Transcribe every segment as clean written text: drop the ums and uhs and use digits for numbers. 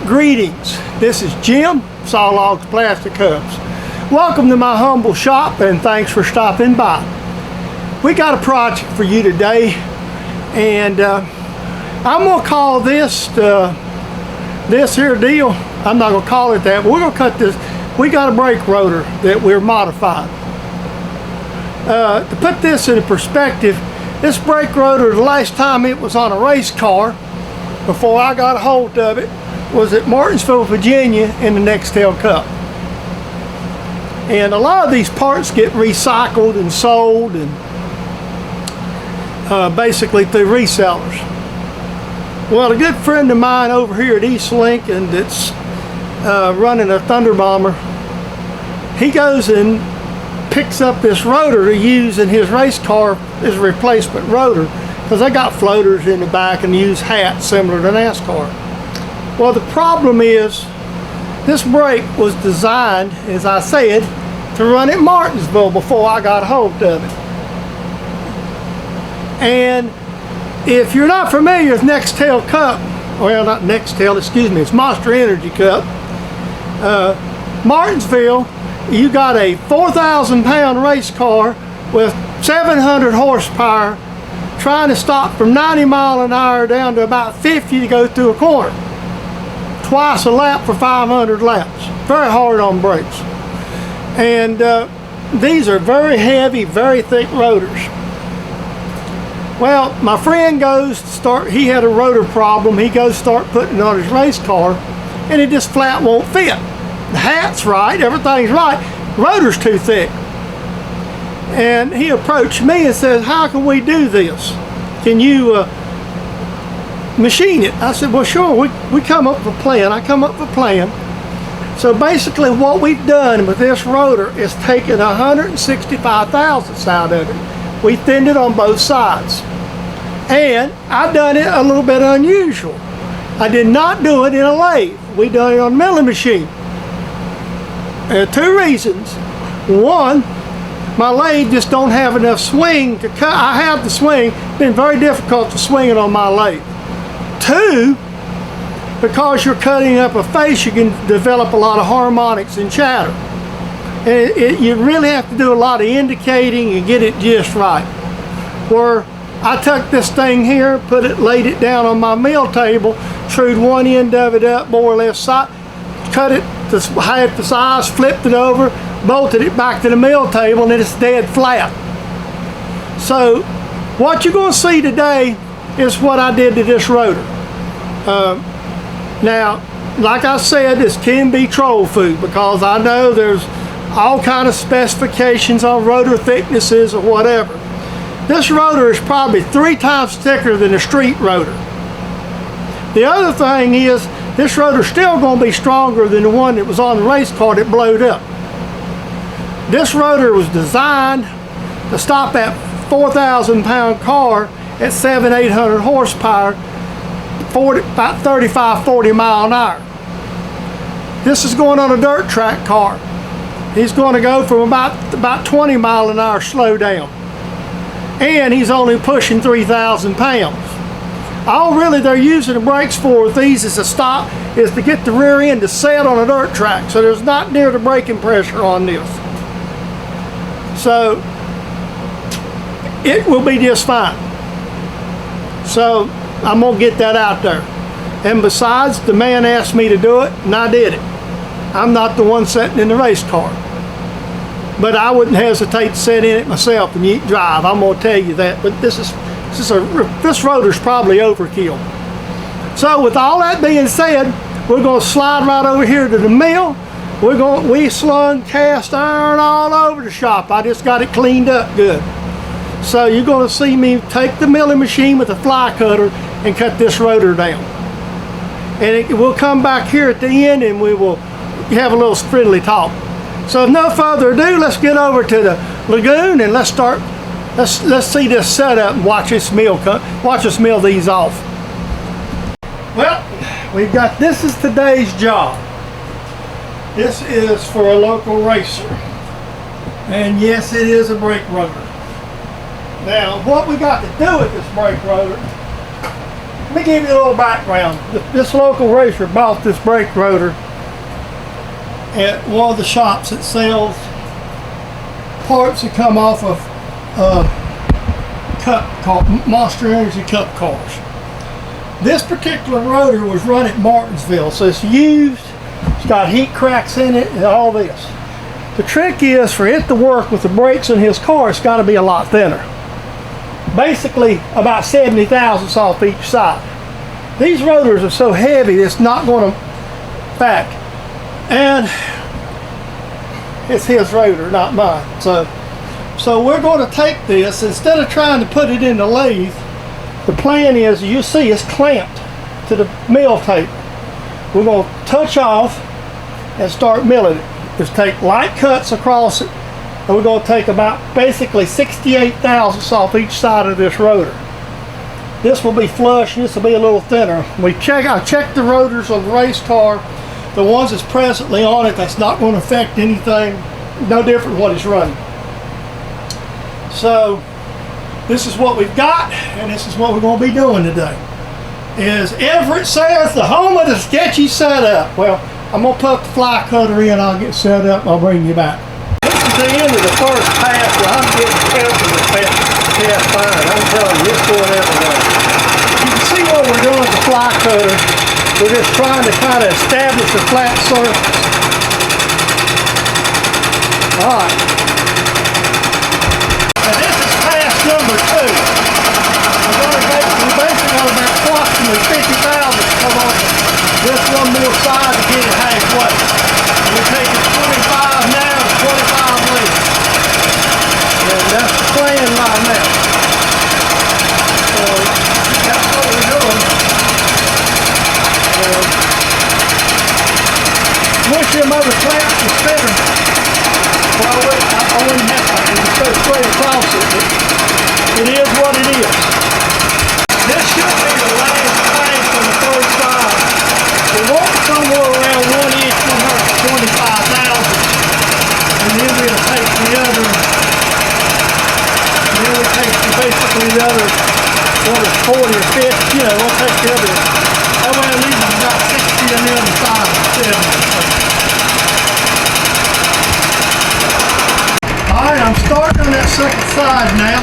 Greetings, this is Jim, Sawlogs Plastic Hubs. Welcome to my humble shop and thanks for stopping by. We got a project for you today, and I'm going to call this here deal, I'm not going to call it that, but we're going to cut this. We got a brake rotor that we're modifying. To put this in perspective, this brake rotor, the last time it was on a race car, before I got a hold of it, was at Martinsville, Virginia in the Nextel Cup. And a lot of these parts get recycled and sold, and basically through resellers. Well, a good friend of mine over here at East Lincoln that's running a Thunder Bomber, he goes and picks up this rotor to use in his race car as a replacement rotor, because they got floaters in the back and use hats similar to NASCAR. Well, the problem is this brake was designed, as I said, to run at Martinsville before I got a hold of it. And if you're not familiar with Nextel Cup, well, not Nextel, excuse me, it's Monster Energy Cup, Martinsville, you got a 4,000-pound race car with 700 horsepower trying to stop from 90 miles an hour down to about 50 to go through a corner. Twice a lap for 500 laps. Very hard on brakes. And these are very heavy, very thick rotors. Well, my friend goes to start, he had a rotor problem. He goes to start putting it on his race car, and it just flat won't fit. The hat's right, everything's right, rotor's too thick. And he approached me and said, how can we do this? Can you machine it? I said, well, sure. We come up with a plan. I come up with a plan. So basically what we've done with this rotor is taken 165 thousandths out of it. We thinned it on both sides. And I've done it a little bit unusual. I did not do it in a lathe. We done it on a milling machine. Two reasons. One, my lathe just don't have enough swing to cut. I have the swing. It's been very difficult to swing it on my lathe. Two, because you're cutting up a face, you can develop a lot of harmonics and chatter. And you really have to do a lot of indicating and get it just right. Where I took this thing here, laid it down on my mill table, trued one end of it up more or less, cut it to half the size, flipped it over, bolted it back to the mill table, and it's dead flat. So what you're going to see today is what I did to this rotor. Now, like I said, this can be troll food, because I know there's all kind of specifications on rotor thicknesses or whatever. This rotor is probably 3 times thicker than a street rotor. The other thing is, this rotor's still going to be stronger than the one that was on the race car that blowed up. This rotor was designed to stop that 4,000-pound car at 700-800 horsepower, about 35-40 mile an hour. This is going on a dirt track car. He's going to go from about 20 mile an hour slow down. And he's only pushing 3,000 pounds. All really they're using the brakes for with these is to get the rear end to set on a dirt track, so there's not near the braking pressure on this. So it will be just fine. So I'm gonna get that out there. And besides, the man asked me to do it, and I did it. I'm not the one sitting in the race car, but I wouldn't hesitate to sit in it myself and drive. I'm gonna tell you that. But this rotor's probably overkill. So with all that being said, we're gonna slide right over here to the mill. We slung cast iron all over the shop. I just got it cleaned up good. So you're going to see me take the milling machine with a fly cutter and cut this rotor down. And we'll come back here at the end and we will have a little friendly talk. So with no further ado, let's get over to the lagoon and let's see this setup and watch us mill these off. Well, we've got, this is today's job. This is for a local racer. And yes, it is a brake rotor. Now, what we got to do with this brake rotor, me give you a little background. This local racer bought this brake rotor at one of the shops that sells parts that come off of Monster Energy Cup cars. This particular rotor was run at Martinsville, so it's used, it's got heat cracks in it and all this. The trick is for it to work with the brakes in his car, it's got to be a lot thinner. Basically about 70 thousandths off each side. These rotors are so heavy it's not going to back. And it's his rotor, not mine. So we're going to take this, instead of trying to put it in the lathe, the plan is, you see it's clamped to the mill tape. We're going to touch off and start milling it. Just take light cuts across it, and we're going to take about basically 68 thousandths off each side of this rotor. This will be flush, and this will be a little thinner. I checked the rotors on the race car. The ones that's presently on it, that's not going to affect anything, no different than what it's running. So this is what we've got, and this is what we're going to be doing today. Is Everett says the home of the sketchy setup. Well, I'm going to put the fly cutter in, I'll get set up, and I'll bring you back. This is the end of the first pass where I'm getting careful with that cast iron. I'm telling you, it's going everywhere. You can see what we're doing with the fly cutter. We're just trying to kind of establish a flat surface. Alright. Now this is pass number 2. We're basically going to approximately 50,000 to come on this one more side to get it halfway. We're taking 25 now and 25 later. And that's the plan right now. So that's what we're doing. Wish them other clamps was thinner. Well, I wouldn't have to go straight across it, but it is what it is. This should be the last pass on the first side. We want somewhere around 1 inch, 125,000. And then we'll take the other, basically the other, what is 40 or 50, you know, we'll take the other. That way it leaves about 60 on the other side of the 70. Alright, I'm starting on that second side now.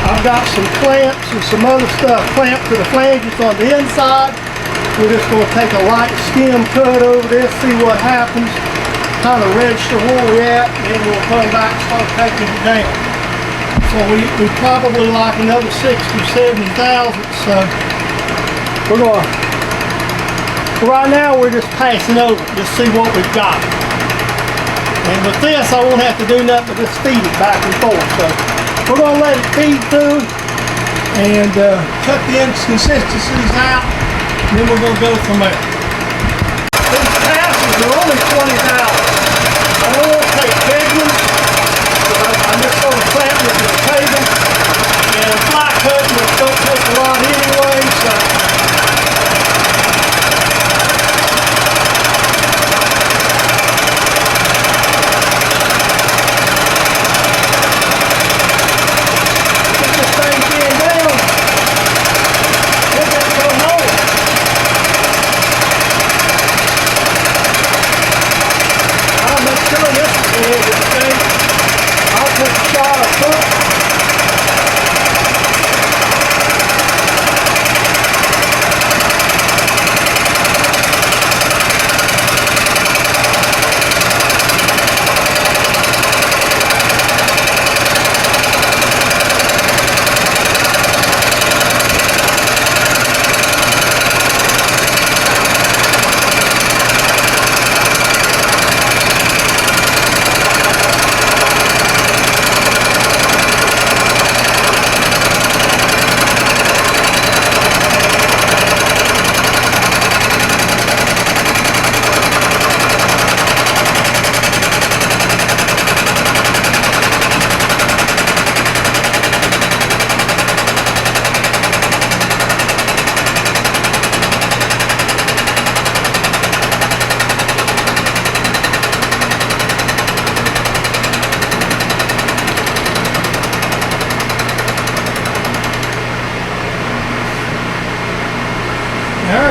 I've got some clamps and some other stuff clamped to the flanges on the inside. We're just going to take a light skim cut over this, see what happens, kind of register where we're at, and then we'll come back and start taking it down. So we probably like another 60 or 70 thousandths. So we're going to, right now we're just passing over, just see what we've got. And with this, I won't have to do nothing but just feed it back and forth. So we're going to let it feed through and cut the inconsistencies out, and then we're going to go from there. These passes are only 20,000. I don't want to take big ones, so I'm just going to clamp it to the table. And fly cutting, which don't take a lot anyway, so.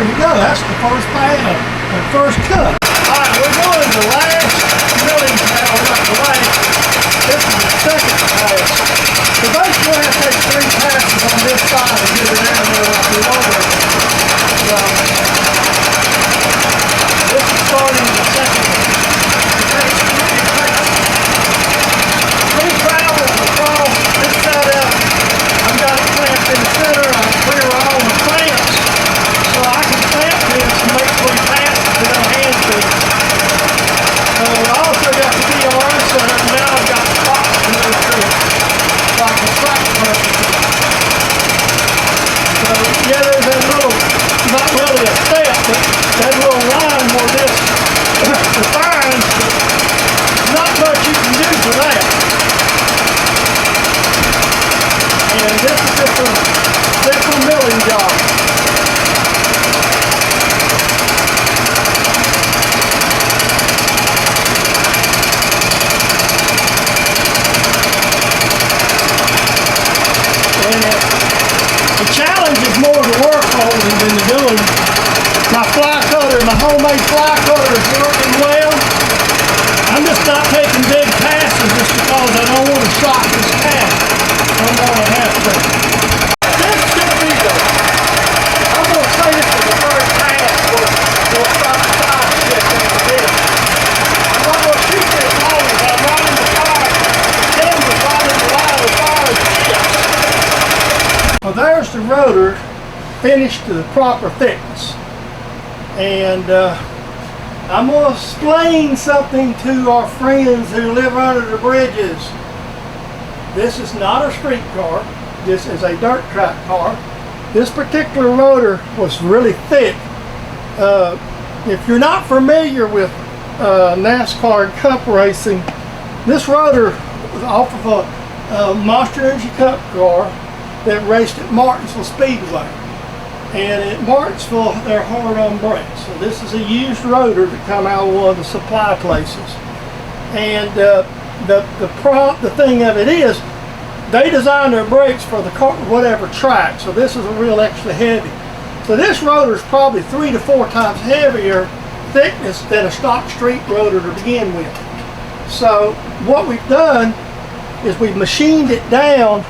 there you go. That's the first pass, the first cut. All right, we're doing the last milling pass, not the last. This is the second pass. So basically, I have to take 3 passes on this side and get it down there like we over. So this is starting the second one. Three travels across this side up. I've got it clamped in the center. I clear all the clamps so I can clamp this and make 3 passes without hand feet. I also got the DRI center, and now I've got the box to move through so I can track the purposes. So yeah, there's that little, not really a step, but that little line where this defines, not much you can do for that. And this is just a simple milling job. And the challenge is more the work holding than the doing. My fly cutter, my homemade fly cutter is working well. I'm just not taking big passes just because I don't want to shock this cast. I'm going to have to. This should be the, I'm going to say this is the first pass we'll stop the side check over this. I'm not going to shoot this long as I'm running the fire. Then we're running the line as far as this. Well, there's the rotor finished to the proper thickness. And I'm going to explain something to our friends who live under the bridges. This is not a street car. This is a dirt track car. This particular rotor was really thick. If you're not familiar with NASCAR and Cup racing, this rotor was off of a Monster Energy Cup car that raced at Martinsville Speedway. And at Martinsville, they're hard on brakes. So this is a used rotor that come out of one of the supply places. And the thing of it is, they design their brakes for the car, whatever track. So this is a real extra heavy. So this rotor is probably 3 to 4 times heavier thickness than a stock street rotor to begin with. So what we've done is we've machined it down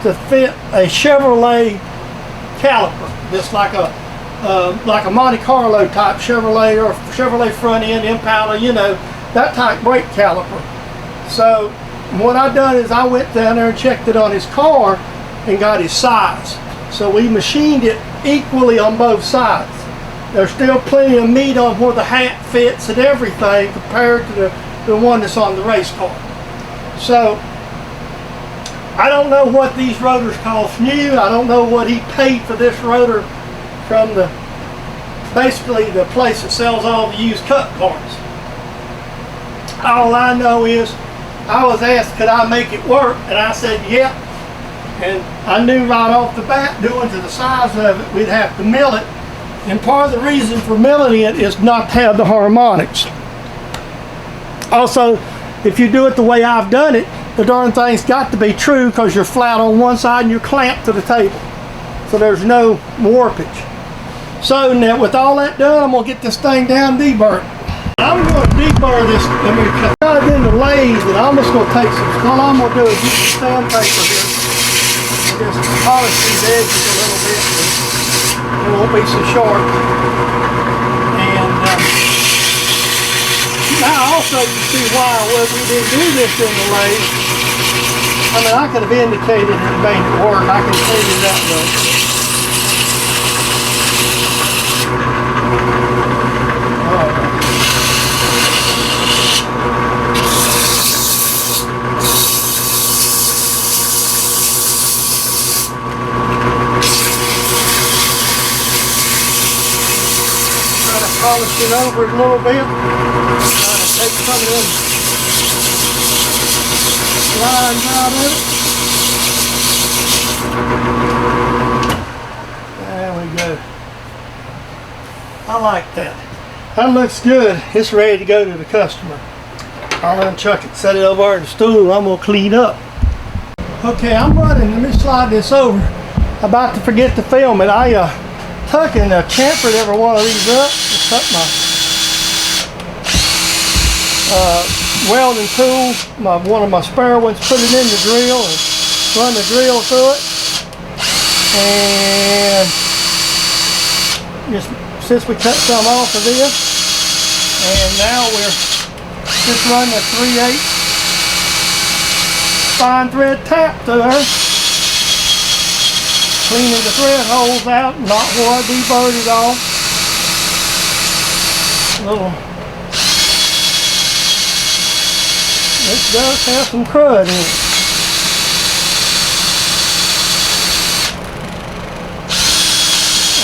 to fit a Chevrolet caliper, just like a Monte Carlo type Chevrolet or Chevrolet front end Impala, you know, that type brake caliper. So what I've done is I went down there and checked it on his car and got his size. So we machined it equally on both sides. There's still plenty of meat on where the hat fits and everything compared to the one that's on the race car. So I don't know what these rotors cost new. I don't know what he paid for this rotor from basically the place that sells all the used Cup cars. All I know is I was asked could I make it work, and I said yep. And I knew right off the bat, doing to the size of it, we'd have to mill it. And part of the reason for milling it is not to have the harmonics. Also, if you do it the way I've done it, the darn thing's got to be true because you're flat on one side and you're clamped to the table. So there's no warpage. So now with all that done, I'm going to get this thing down deburred. I'm going to deburr this. I mean, I've got it in the lathe, and I'm just going to take some. All I'm going to do is use some sandpaper here and just polish these edges a little bit. It won't be so sharp. And now also you see why we didn't do this in the lathe. I mean, I could have indicated and made it work. I can tell you that though. Polish it over a little bit. Try to take some of them lines out of it. There we go. I like that. That looks good. It's ready to go to the customer. I'll unchuck it, set it over the stool. I'm going to clean up. Okay, I'm running. Let me slide this over. I'm about to forget to film it. tuck and chamfered every one of these up. Just cut my welding tool, one of my spare ones, put it in the drill and run the drill through it. And just since we cut some off of this, and now we're just running a 3/8 fine thread tap through her, cleaning the thread holes out, not where I deburred off. This does have some crud in it.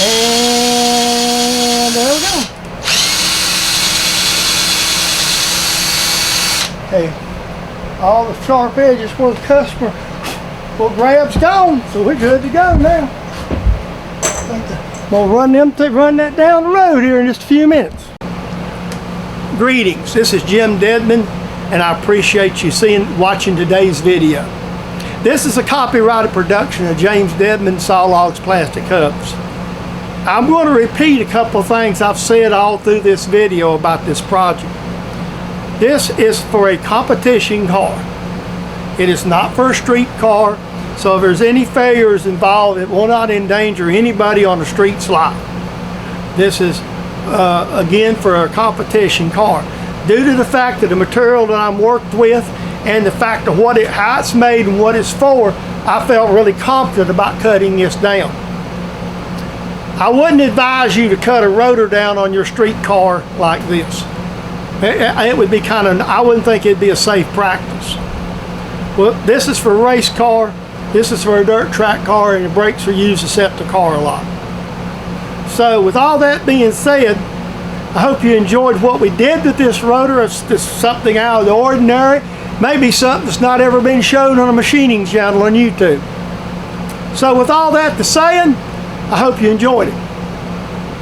And there we go. Okay, all the sharp edges where the customer will grab's gone, so we're good to go now. We'll run that down the road here in just a few minutes. Greetings, this is Jim Dedman, and I appreciate you watching today's video. This is a copyrighted production of James Dedman Saw Logs Plastic Hubs. I'm going to repeat a couple of things I've said all through this video about this project. This is for a competition car. It is not for a street car, so if there's any failures involved, it will not endanger anybody on the street's life. This is, again, for a competition car. Due to the fact that the material that I'm worked with and the fact of how it's made and what it's for, I felt really confident about cutting this down. I wouldn't advise you to cut a rotor down on your street car like this. It would be I wouldn't think it'd be a safe practice. Well, this is for a race car, this is for a dirt track car, and the brakes are used to set the car a lot. So with all that being said, I hope you enjoyed what we did with this rotor. It's something out of the ordinary, maybe something that's not ever been shown on a machining channel on YouTube. So with all that to saying, I hope you enjoyed it.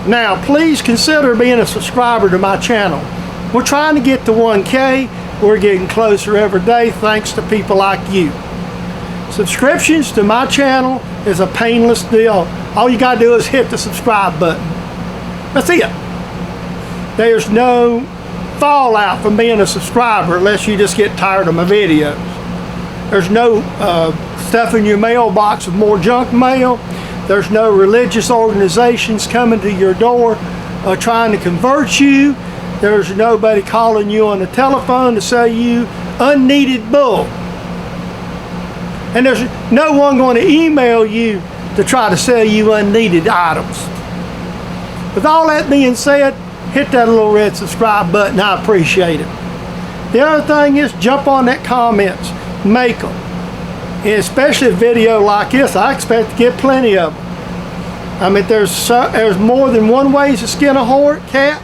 Now, please consider being a subscriber to my channel. We're trying to get to 1K. We're getting closer every day thanks to people like you. Subscriptions to my channel is a painless deal. All you got to do is hit the subscribe button. That's it. There's no fallout from being a subscriber unless you just get tired of my videos. There's no stuff in your mailbox with more junk mail. There's no religious organizations coming to your door trying to convert you. There's nobody calling you on the telephone to sell you unneeded bull. And there's no one going to email you to try to sell you unneeded items. With all that being said, hit that little red subscribe button. I appreciate it. The other thing is, jump on that comments. Make them. And especially a video like this, I expect to get plenty of them. I mean, there's more than one way to skin a cat.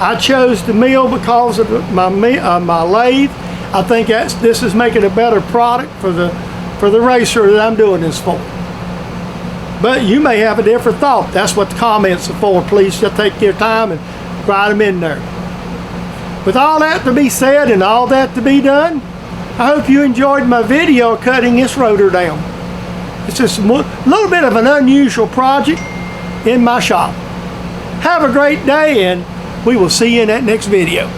I chose the mill because of my lathe. I think this is making a better product for the racer that I'm doing this for. But you may have a different thought. That's what the comments are for. Please just take your time and write them in there. With all that to be said and all that to be done, I hope you enjoyed my video cutting this rotor down. It's just a little bit of an unusual project in my shop. Have a great day, and we will see you in that next video.